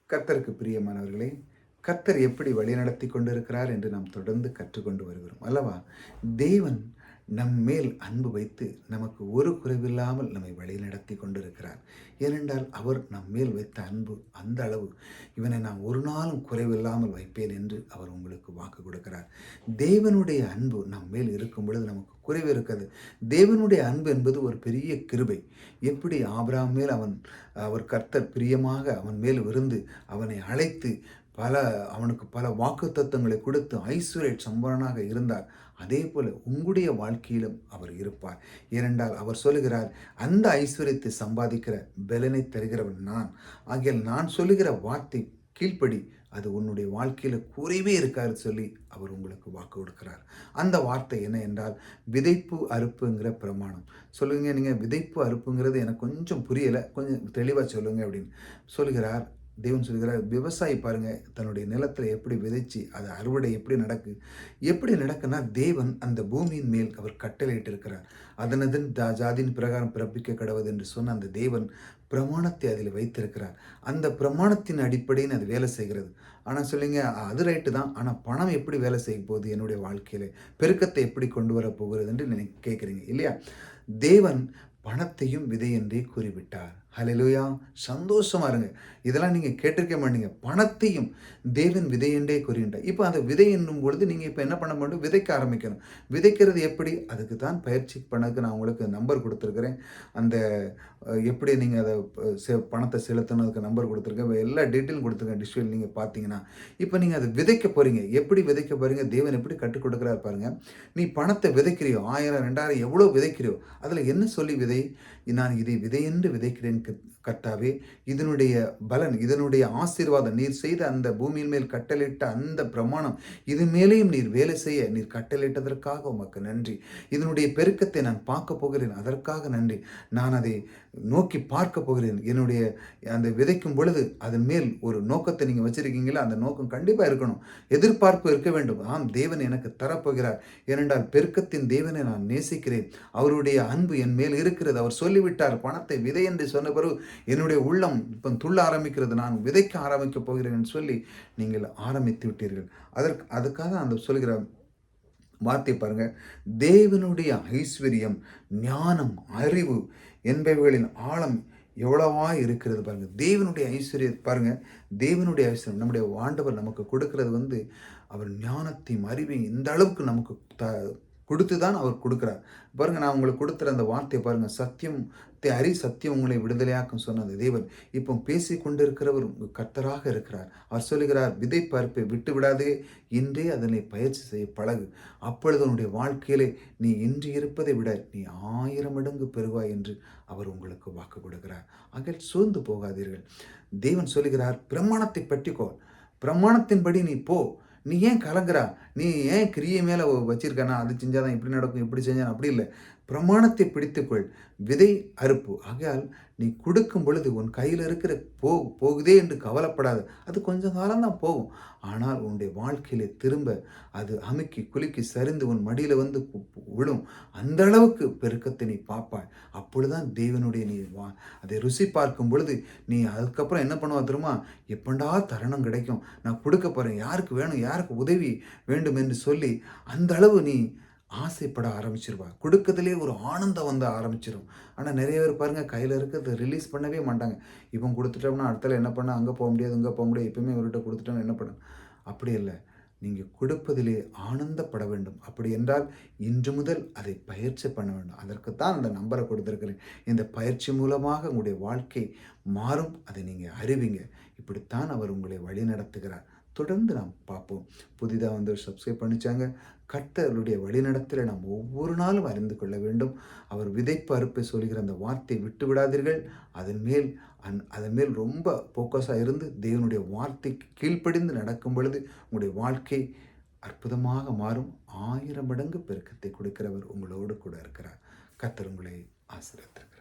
கர்த்தருக்கு பிரியமானவர்களே, கர்த்தர் எப்படி வழிநடத்தி கொண்டிருக்கிறார் என்று நாம் தொடர்ந்து கற்றுக்கொண்டு வருகிறோம் அல்லவா? தேவன் நம்மேல் அன்பு வைத்து நமக்கு ஒரு குறைவில்லாமல் நம்மை வழிநடத்தி கொண்டிருக்கிறார். ஏனென்றால் அவர் நம்மேல் வைத்த அன்பு அந்த அளவு, இவனை நான் ஒரு நாளும் குறைவில்லாமல் வைப்பேன் என்று அவர் உங்களுக்கு வாக்கு கொடுக்கிறார். தேவனுடைய அன்பு நம்மேல் இருக்கும் பொழுது நமக்கு குறைவு இருக்காது. தேவனுடைய அன்பு என்பது ஒரு பெரிய கிருபை. எப்படி ஆபிரகாம் மேல் அவர் கர்த்தர் பிரியமாக அவன் மேல் விருந்து அவனை அழைத்து அவனுக்கு பல வாக்குத்தத்தங்களை கொடுத்து ஐஸ்வர்ய சம்பரனாக இருந்தார். அதே போல உங்களுடைய வாழ்க்கையிலும் அவர் இருப்பார். ஏனென்றால் அவர் சொல்லுகிறார், அந்த ஐஸ்வர்யத்தை சம்பாதிக்கிற பலனை தருகிறவன் நான். ஆகியால் நான் சொல்லுகிற வார்த்தை கீழ்ப்படி, அது உன்னுடைய வாழ்க்கையில குறைவே இருக்காது சொல்லி அவர் உங்களுக்கு வாக்கு கொடுக்கிறார். அந்த வார்த்தை என்ன என்றால், விதைப்பு அறுப்புங்கிற பிரமாணம். சொல்லுங்க, நீங்க விதைப்பு அறுப்புங்கிறது எனக்கு கொஞ்சம் புரியல, கொஞ்சம் தெளிவா சொல்லுங்க அப்படின்னு சொல்லுகிறார். தேவன் சொல்கிறார், விவசாயி பாருங்க தன்னுடைய நிலத்தில் எப்படி விதைச்சு அது அறுவடை எப்படி நடக்குன்னா, தேவன் அந்த பூமியின் மேல் அவர் கட்டளையிட்டு இருக்கிறார். அதனதன் ஜாதியின் பிரகாரம் பிறப்பிக்க கடவுது என்று சொன்ன அந்த தேவன் பிரமாணத்தை அதில் வைத்திருக்கிறார். அந்த பிரமாணத்தின் அடிப்படையில் அது வேலை செய்கிறது. ஆனால் சொல்லுங்க, அது ரைட்டு தான். ஆனால் பணம் எப்படி வேலை செய்ய போகுது என்னுடைய வாழ்க்கையில், பெருக்கத்தை எப்படி கொண்டு வர போகிறது என்று கேட்குறீங்க இல்லையா? தேவன் பணத்தையும் விதை என்றே கூறிவிட்டார். ஹல்லேலூயா! சந்தோஷமா இருங்க. இதெல்லாம் நீங்க கேட்டிருக்க மாட்டீங்க. பணத்தையும் தேவன் விதை என்றே கூறுகின்றார். இப்போ அந்த விதை என்னும் பொழுது நீங்க இப்போ என்ன பண்ண வேண்டும்? விதைக்க ஆரம்பிக்கணும். விதைக்கிறது எப்படி? அதுக்கு தான் பயிற்சி பண்ணதுக்கு நான் உங்களுக்கு நம்பர் கொடுத்துருக்கிறேன். அந்த எப்படி நீங்கள் அதை பணத்தை செலுத்தணுதுக்கு நம்பர் கொடுத்துருக்கேன். எல்லா டீட்டெயிலும் கொடுத்துருக்கேன் டிஸ்பிளே நீங்கள் பார்த்தீங்கன்னா. இப்போ நீங்கள் அதை விதைக்க போகிறீங்க. எப்படி விதைக்க போகிறீங்க? தேவன் எப்படி கற்றுக் கொடுக்குறாரு பாருங்க. நீ பணத்தை விதைக்கிறியோ, 1000 2000 எவ்வளோ விதைக்கிறியோ, அதில் என்ன சொல்லி விதை? நான் இதை விதை என்று விதைக்கிறேன் கர்த்தாவே. இதனுடைய பலன், இதனுடைய ஆசீர்வாதம், நீர் செய்த அந்த பூமியின் மேல் கட்டளையிட்ட அந்த பிரமாணம், இது மேலேயும் நீர் வேலை செய்ய நீர் கட்டளையிட்டதற்காக உமக்கு நன்றி. இதனுடைய பெருக்கத்தை நான் பார்க்க போகிறேன், அதற்காக நன்றி. நான் அதை நோக்கி பார்க்க போகிறேன். என்னுடைய அந்த விதைக்கும் பொழுது அதன் மேல் ஒரு நோக்கத்தை நீங்கள் வச்சிருக்கீங்களா? அந்த நோக்கம் கண்டிப்பாக இருக்கணும். எதிர்பார்ப்பு இருக்க வேண்டும். ஆம், தேவன் எனக்கு தரப்போகிறார். ஏனென்றால் பெருக்கத்தின் தேவனை நான் நேசிக்கிறேன். அவருடைய அன்பு என் மேல் இருக்கிறது. அவர் சொல்லிவிட்டார், பணத்தை விதை என்று சொன்ன பிறகு என்னுடைய உள்ளம் இப்போ துள்ள ஆரம்பிக்கிறது. நான் விதைக்க ஆரம்பிக்கப் போகிறேன் என்று சொல்லி நீங்கள் ஆரம்பித்து விட்டீர்கள். அதுக்காக அந்த சொல்கிற வார்த்தை பாருங்க. தேவனுடைய ஐஸ்வர்யம், ஞானம், அறிவு என்பவைகளின் ஆழம் எவ்வளவா இருக்கிறது பாருங்க. தேவனுடைய ஐஸ்வர்யம் பாருங்க. தேவனுடைய ஐஸ்வர்யம் நம்முடைய ஆண்டவர் நமக்கு கொடுக்கிறது அவர் ஞானத்தையும் அறிவையும் இந்த அளவுக்கு நமக்கு கொடுத்து தான் அவர் கொடுக்குறார் பாருங்க. நான் உங்களுக்கு கொடுத்துற அந்த வார்த்தையை பாருங்க. சத்தியம் உங்களை விடுதலையாக்கும் சொன்ன அந்த தேவன் இப்போ பேசி கொண்டிருக்கிறவர் கர்த்தராக இருக்கிறார். அவர் சொல்லுகிறார், விதை பார்ப்பை விட்டு விடாதே, இன்றே அதனை பயிற்சி செய்ய பழகு. அப்பொழுது உன்னுடைய வாழ்க்கையிலே நீ இன்று இருப்பதை விட நீ 1000 மடங்கு பெறுவாய் என்று அவர் உங்களுக்கு வாக்கு கொடுக்கிறார். ஆக சோர்ந்து போகாதீர்கள். தேவன் சொல்லுகிறார், பிரமாணத்தை பற்றிக்கோ, பிரமாணத்தின்படி நீ போ. நீ ஏன் கலங்குறா? நீ ஏன் கிரியை மேலே வச்சிருக்கனா? அது செஞ்சாதான் இப்படி நடக்கும், இப்படி செஞ்சாதான் அப்படி இல்லை. பிரமாணத்தை பிடித்துக்கொள். விதை அறுப்பு. ஆகையால் நீ கொடுக்கும் பொழுது உன் கையில் இருக்கிற போகுதே என்று கவலைப்படாது. அது கொஞ்சம் காலம்தான் போகும். ஆனால் உன்னுடைய வாழ்க்கையிலே திரும்ப அது அமுக்கி குலுக்கி சரிந்து உன் மடியில் விழும். அந்த அளவுக்கு பெருக்கத்தை நீ பார்ப்பாய். அப்பொழுதுதான் தேவனுடைய அதை ருசி பார்க்கும் பொழுது நீ அதுக்கப்புறம் என்ன பண்ணுவா தெரியுமா? எப்பண்டா தருணம் கிடைக்கும், நான் கொடுக்க போகிறேன், யாருக்கு வேணும், யாருக்கு உதவி வேண்டும் என்று சொல்லி அந்த அளவு நீ ஆசைப்பட ஆரம்பிச்சிருவா. கொடுக்கறதுலே ஒரு ஆனந்தம் ஆரம்பிச்சிடும். ஆனால் நிறைய பேர் பாருங்கள், கையில் இருக்கிறத ரிலீஸ் பண்ணவே மாட்டாங்க. இவன் கொடுத்துட்டோம்னா அடுத்தால என்ன பண்ண, அங்கே போக முடியாது, இங்கே போக முடியாது, எப்பயுமே இவர்கிட்ட கொடுத்துட்டோம் என்ன பண்ண. அப்படி இல்லை. நீங்கள் கொடுப்பதிலே ஆனந்தப்பட வேண்டும். அப்படி என்றால் இன்று முதல் அதை பயிற்சி பண்ண வேண்டும். அதற்குத்தான் அந்த நம்பரை கொடுத்துருக்கிறேன். இந்த பயிற்சி மூலமாக உங்களுடைய வாழ்க்கை மாறும். அதை நீங்கள் அறிவிங்க. இப்படித்தான் அவர் உங்களை வழி நடத்துகிறார். தொடர்ந்து நாம் பார்ப்போம். புதிதாக சப்ஸ்கிரைப் பண்ணிச்சாங்க. கர்த்தருடைய வழிநடத்தலை நாம் ஒவ்வொரு நாளும் அறிந்து கொள்ள வேண்டும். அவர் விதைப்பு அறுப்பை சொல்கிற அந்த வார்த்தையை விட்டு விடாதீர்கள். அதன் மேல் ரொம்ப ஃபோக்கஸாக இருந்து தேவனுடைய வார்த்தைக்கு கீழ்ப்படிந்து நடக்கும் பொழுது உங்களுடைய வாழ்க்கை அற்புதமாக மாறும். 1000 மடங்கு பெருக்கத்தை கொடுக்கிறவர் உங்களோடு கூட இருக்கிறார். கர்த்தர் உங்களை ஆசீர்வதிப்பார்.